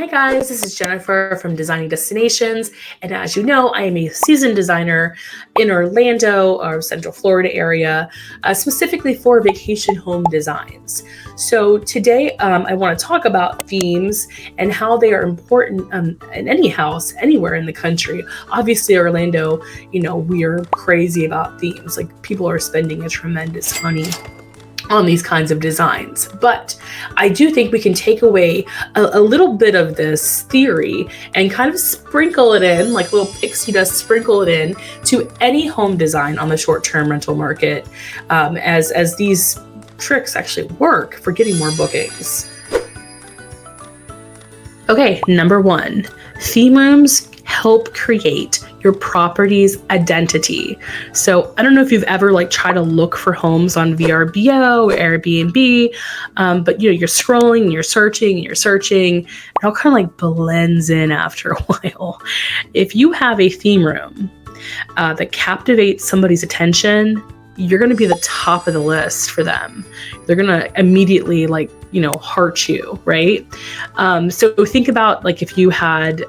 Hi guys, this is Jennifer from Designing Destinations, and as you know, I am a seasoned designer in Orlando or Central Florida area, specifically for vacation home designs. So today I want to talk about themes and how they are important in any house, anywhere in the country. Obviously, Orlando, we are crazy about themes. Like people are spending a tremendous money on these kinds of designs. But I do think we can take away a little bit of this theory and kind of sprinkle it in, like little pixie dust, sprinkle it in to any home design on the short-term rental market, as these tricks actually work for getting more bookings. Okay, number one, theme rooms help create your property's identity. So I don't know if you've ever tried to look for homes on VRBO or Airbnb, but you're scrolling and you're searching and you're searching, and it all kind of blends in after a while. If you have a theme room that captivates somebody's attention, you're going to be the top of the list for them. They're going to immediately heart you, right? So think about if you had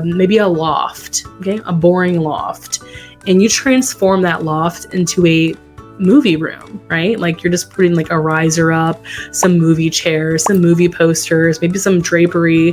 maybe a loft, okay, a boring loft, and you transform that loft into a movie room, right? You're just putting a riser up, some movie chairs, some movie posters, maybe some drapery,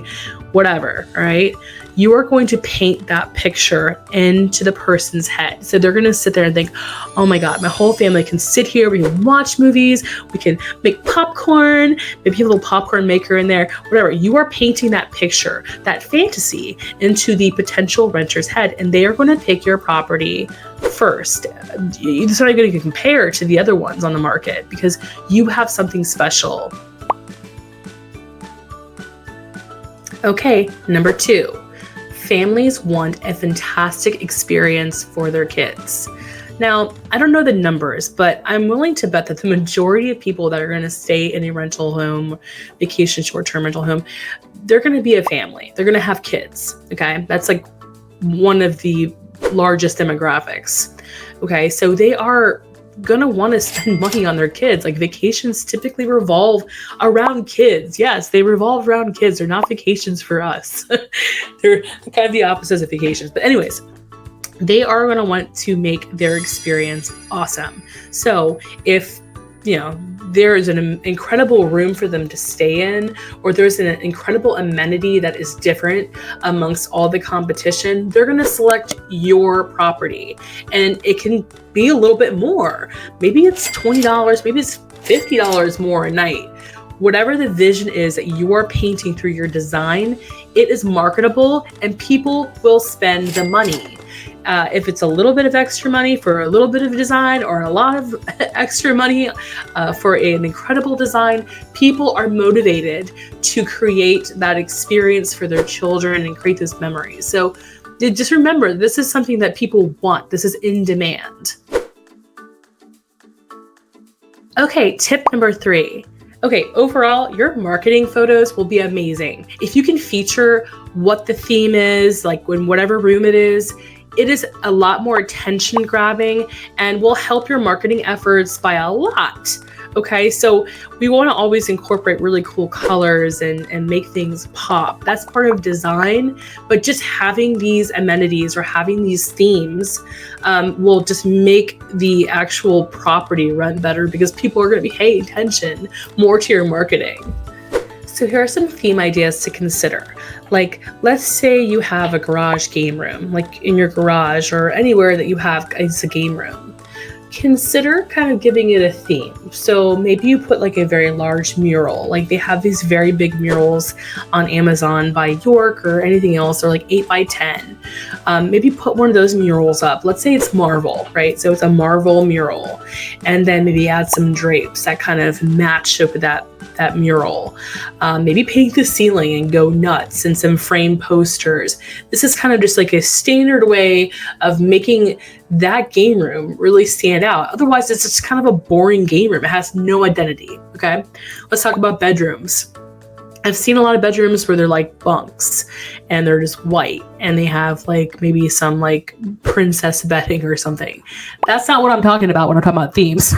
whatever, right? You are going to paint that picture into the person's head. So they're going to sit there and think, oh my God, my whole family can sit here. We can watch movies. We can make popcorn. Maybe have a little popcorn maker in there, whatever. You are painting that picture, that fantasy into the potential renter's head, and they are going to pick your property first. It's not going to compare to the other ones on the market because you have something special. Okay, number two. Families want a fantastic experience for their kids. Now, I don't know the numbers, but I'm willing to bet that the majority of people that are going to stay in a rental home, vacation short-term rental home, they're going to be a family. They're going to have kids, okay? That's one of the largest demographics, okay? So they are gonna want to spend money on their kids. Vacations typically revolve around kids. Yes, they revolve around kids. They're not vacations for us. They're kind of the opposites of vacations. But anyways, they are going to want to make their experience awesome. So if there is an incredible room for them to stay in, or there's an incredible amenity that is different amongst all the competition, they're going to select your property. And it can be a little bit more. Maybe it's $20, maybe it's $50 more a night. Whatever the vision is that you are painting through your design, it is marketable and people will spend the money. If it's a little bit of extra money for a little bit of design, or a lot of extra money for an incredible design, people are motivated to create that experience for their children and create those memories. So just remember, this is something that people want. This is in demand. Okay, tip number three. Okay, overall, your marketing photos will be amazing. If you can feature what the theme is, in whatever room it is a lot more attention grabbing and will help your marketing efforts by a lot. Okay, so we want to always incorporate really cool colors and make things pop. That's part of design, but just having these amenities or having these themes will just make the actual property run better because people are going to be paying attention more to your marketing. So here are some theme ideas to consider. Let's say you have a garage game room, in your garage or anywhere that you have it's a game room. Consider kind of giving it a theme. So maybe you put a very large mural. They have these very big murals on Amazon by York or anything else, or 8 by 10. Maybe put one of those murals up. Let's say it's Marvel, right? So it's a Marvel mural. And then maybe add some drapes that kind of match up with that mural. Maybe paint the ceiling and go nuts, and some frame posters. This is kind of just a standard way of making that game room really stand out. Otherwise, it's just kind of a boring game room. It has no identity. Okay, let's talk about bedrooms. I've seen a lot of bedrooms where they're bunks and they're just white and they have maybe some princess bedding or something. That's not what I'm talking about when I'm talking about themes.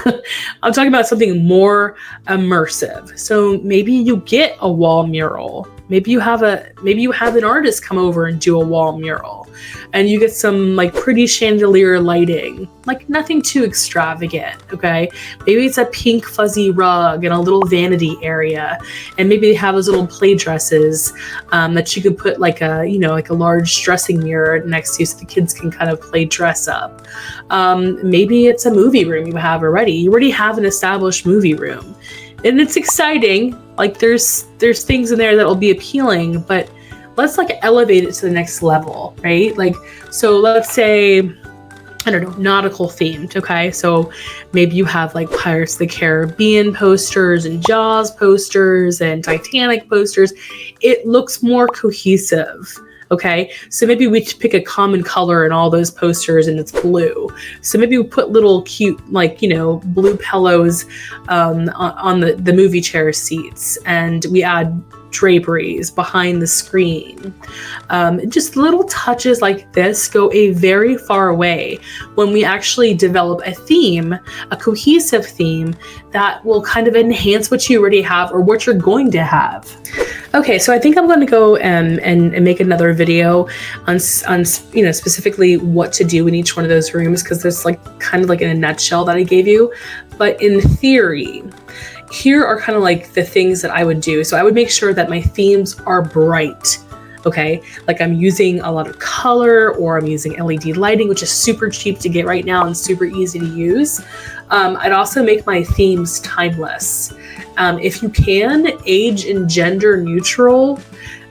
I'm talking about something more immersive. So maybe you get a wall mural Maybe you have an artist come over and do a wall mural, and you get some like pretty chandelier lighting, like nothing too extravagant. Okay, maybe it's a pink fuzzy rug and a little vanity area, and maybe they have those little play dresses that you could put like a large dressing mirror next to you so the kids can kind of play dress up. Maybe it's a movie room you have already. You already have an established movie room, and it's exciting. Like there's things in there that will be appealing, but let's like elevate it to the next level, right? Like, so let's say, I don't know, nautical themed. Okay. So maybe you have like Pirates of the Caribbean posters and Jaws posters and Titanic posters. It looks more cohesive. Okay, so maybe we pick a common color in all those posters and it's blue. So maybe we put little cute, like, blue pillows on the movie chair seats, and we add draperies behind the screen. Just little touches like this go a very far way when we actually develop a theme, a cohesive theme that will kind of enhance what you already have or what you're going to have. Okay, so I think I'm going to go and make another video on specifically what to do in each one of those rooms, because there's like kind of like in a nutshell that I gave you. But in theory, here are kind of like the things that I would do. So I would make sure that my themes are bright. Okay, like I'm using a lot of color, or I'm using LED lighting, which is super cheap to get right now and super easy to use. I'd also make my themes timeless. If you can, age and gender neutral.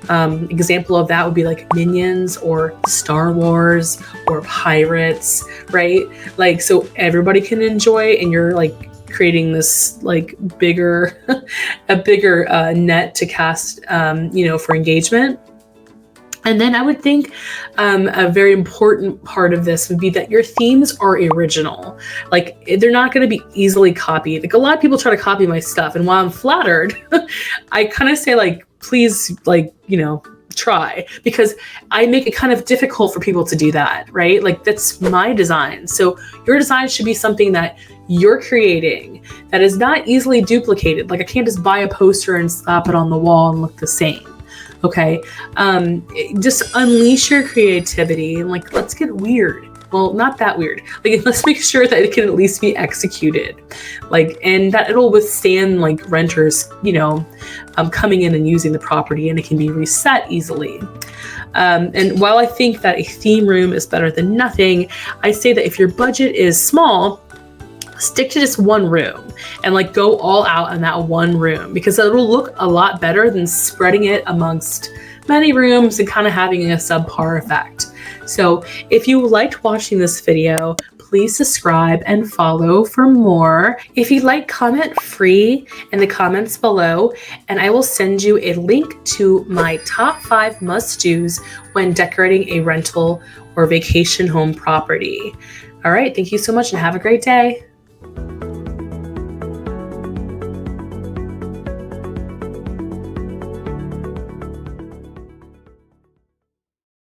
Example of that would be like Minions or Star Wars or Pirates, right? Like, so everybody can enjoy, and you're like creating this like bigger net to cast, for engagement. And then I would think a very important part of this would be that your themes are original. Like, they're not going to be easily copied. Like, a lot of people try to copy my stuff, and while I'm flattered, I kind of say like, please, like, try, because I make it kind of difficult for people to do that, right? Like, that's my design. So your design should be something that you're creating that is not easily duplicated. Like, I can't just buy a poster and slap it on the wall and look the same. Okay, just unleash your creativity and like, let's get weird. Well, not that weird. Like, let's make sure that it can at least be executed, like, and that it'll withstand like renters, coming in and using the property, and it can be reset easily. And while I think that a theme room is better than nothing, I say that if your budget is small, stick to just one room and like go all out in that one room, because it'll look a lot better than spreading it amongst many rooms and kind of having a subpar effect. So if you liked watching this video, please subscribe and follow for more. If you'd like, comment free in the comments below, and I will send you a link to my top 5 must-dos when decorating a rental or vacation home property. All right, thank you so much and have a great day.